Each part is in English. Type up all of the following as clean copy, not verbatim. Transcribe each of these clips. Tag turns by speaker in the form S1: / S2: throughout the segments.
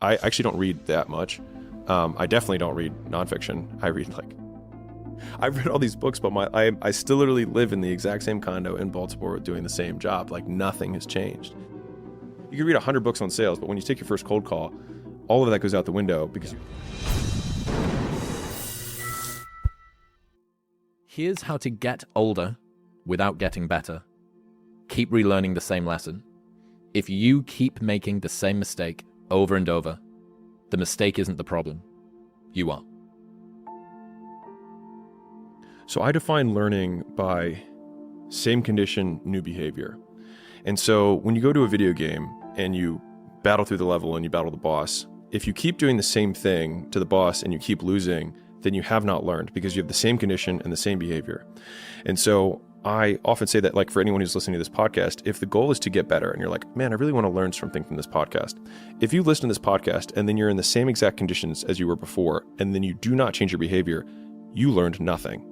S1: I actually don't read that much. I definitely don't read nonfiction. I've read all these books, but I still literally live in the exact same condo in Baltimore doing the same job. Like nothing has changed. You can read 100 books on sales, but when you take your first cold call, all of that goes out the window because
S2: Here's how to get older without getting better. Keep relearning the same lesson. If you keep making the same mistake over and over, the mistake isn't the problem. You are.
S1: So I define learning by same condition, new behavior. And so when you go to a video game and you battle through the level and you battle the boss, if you keep doing the same thing to the boss and you keep losing, then you have not learned because you have the same condition and the same behavior. And so I often say that, like, for anyone who's listening to this podcast, if the goal is to get better and you're like, man, I really want to learn something from this podcast. If you listen to this podcast and then you're in the same exact conditions as you were before, and then you do not change your behavior, you learned nothing.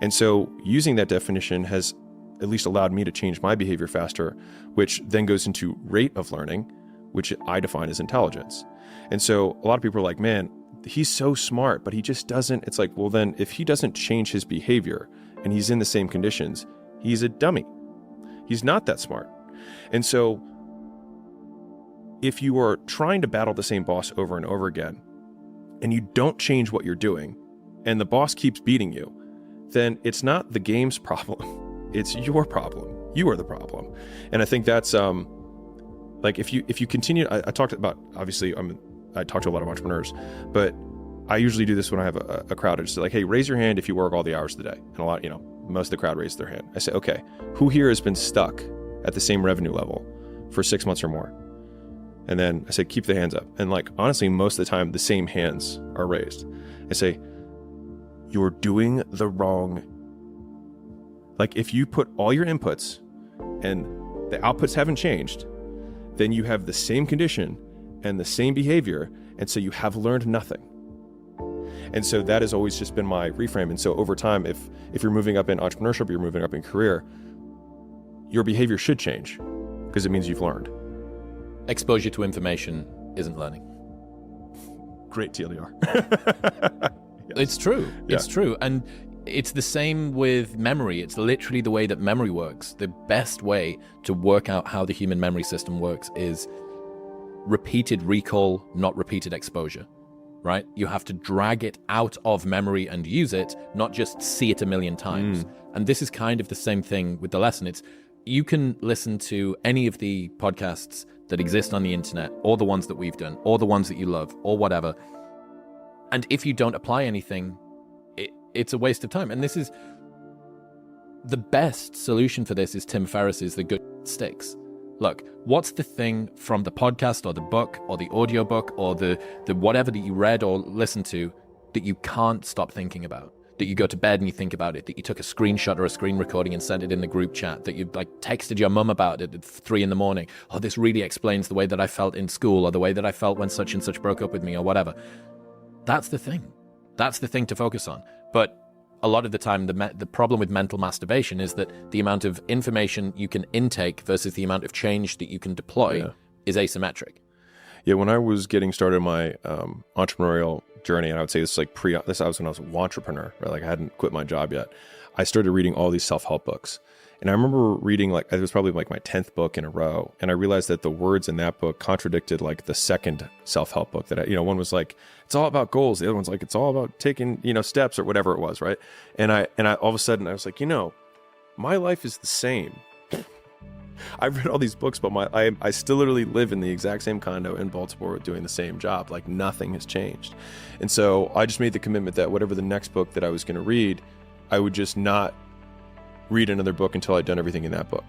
S1: And so using that definition has at least allowed me to change my behavior faster, which then goes into rate of learning, which I define as intelligence. And so a lot of people are like, man, he's so smart, but he just doesn't. It's like, well, then if he doesn't change his behavior and he's in the same conditions, he's a dummy. He's not that smart. And so if you are trying to battle the same boss over and over again, and you don't change what you're doing, and the boss keeps beating you, then it's not the game's problem. It's your problem. You are the problem. And I think that's like if you continue, I talked about, obviously I talk to a lot of entrepreneurs, but I usually do this when I have a crowd. It's like, hey, raise your hand if you work all the hours of the day. And a lot, most of the crowd raises their hand. I say, okay, who here has been stuck at the same revenue level for 6 months or more? And then I say, keep the hands up. And like, honestly, most of the time the same hands are raised. I say, you're doing the wrong. Like if you put all your inputs and the outputs haven't changed, then you have the same condition and the same behavior. And so you have learned nothing. And so that has always just been my reframe. And so over time, if you're moving up in entrepreneurship, you're moving up in career, your behavior should change because it means you've learned.
S2: Exposure to information isn't learning.
S1: Great TLDR. Yes.
S2: It's true.
S1: Yeah.
S2: It's true. And it's the same with memory. It's literally the way that memory works. The best way to work out how the human memory system works is repeated recall, not repeated exposure, right? You have to drag it out of memory and use it, not just see it a million times. And this is kind of the same thing with the lesson. It's you can listen to any of the podcasts that exist on the internet, or the ones that we've done, or the ones that you love, or whatever. And if you don't apply anything, it's a waste of time. And this is the best solution for this is Tim Ferriss's The Good Sticks. Look, what's the thing from the podcast or the book or the audiobook or the whatever that you read or listened to that you can't stop thinking about? That you go to bed and you think about it, that you took a screenshot or a screen recording and sent it in the group chat, that you like texted your mum about it at 3 a.m. Oh, this really explains the way that I felt in school or the way that I felt when such and such broke up with me or whatever. That's the thing. That's the thing to focus on. But a lot of the time, the problem with mental masturbation is that the amount of information you can intake versus the amount of change that you can deploy is asymmetric.
S1: Yeah, when I was getting started in my entrepreneurial journey, and I would say this is like this was when I was an entrepreneur, right? Like I hadn't quit my job yet. I started reading all these self-help books. And I remember reading, like, it was probably like my 10th book in a row. And I realized that the words in that book contradicted like the second self-help book that one was like, it's all about goals. The other one's like, it's all about taking, steps or whatever it was. Right. And I all of a sudden I was like, my life is the same. I've read all these books, but I still literally live in the exact same condo in Baltimore doing the same job. Like nothing has changed. And so I just made the commitment that whatever the next book that I was going to read, I would just not read another book until I'd done everything in that book.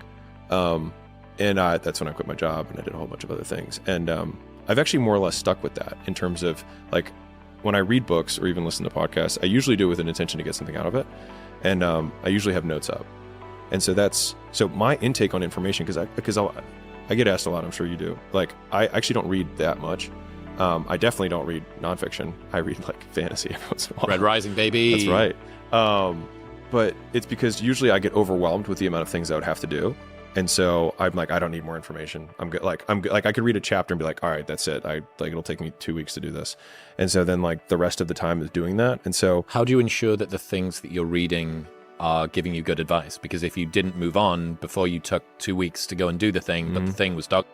S1: And that's when I quit my job and I did a whole bunch of other things. And I've actually more or less stuck with that in terms of like when I read books or even listen to podcasts, I usually do it with an intention to get something out of it. And I usually have notes up. And so my intake on information, because I get asked a lot, I'm sure you do. Like I actually don't read that much. I definitely don't read nonfiction. I read like fantasy every once in a while.
S2: Red Rising, baby.
S1: That's right. But it's because usually I get overwhelmed with the amount of things I would have to do. And so I'm like, I don't need more information. I'm good. Like I could read a chapter and be like, all right, that's it. It'll take me 2 weeks to do this. And so then like the rest of the time is doing that. And so
S2: how do you ensure that the things that you're reading are giving you good advice? Because if you didn't move on before you took 2 weeks to go and do the thing, but the thing was dog,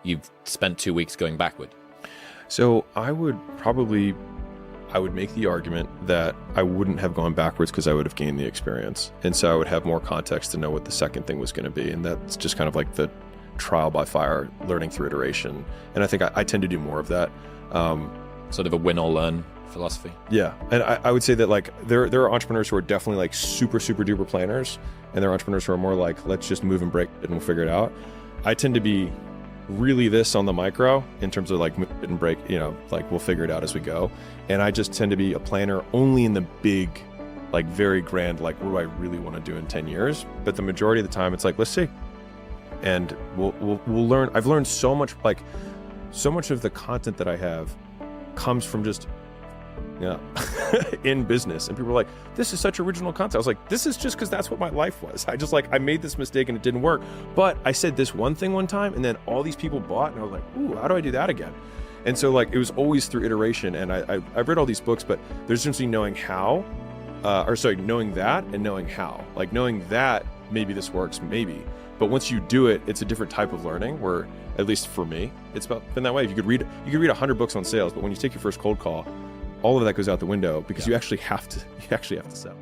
S2: you've spent 2 weeks going backward.
S1: So I would make the argument that I wouldn't have gone backwards because I would have gained the experience. And so I would have more context to know what the second thing was going to be. And that's just kind of like the trial by fire, learning through iteration. And I think I tend to do more of that.
S2: Sort of a win or learn philosophy.
S1: Yeah. And I would say that like there are entrepreneurs who are definitely like super, super duper planners. And there are entrepreneurs who are more like, let's just move and break it and we'll figure it out. I tend to be really this on the micro in terms of like move it and break, like we'll figure it out as we go. And I just tend to be a planner only in the big, like very grand, like what do I really want to do in 10 years? But the majority of the time it's like, let's see. And we'll learn. I've learned so much, like so much of the content that I have comes from just, in business. And people are like, this is such original content. I was like, this is just because that's what my life was. I made this mistake and it didn't work. But I said this one thing one time and then all these people bought and I was like, ooh, how do I do that again? And so like, it was always through iteration. And I've read all these books, but there's just knowing how, knowing that and knowing how. Like knowing that maybe this works, maybe. But once you do it, it's a different type of learning where, at least for me, it's been that way. You could read 100 books on sales, but when you take your first cold call, all of that goes out the window because you actually have to sell.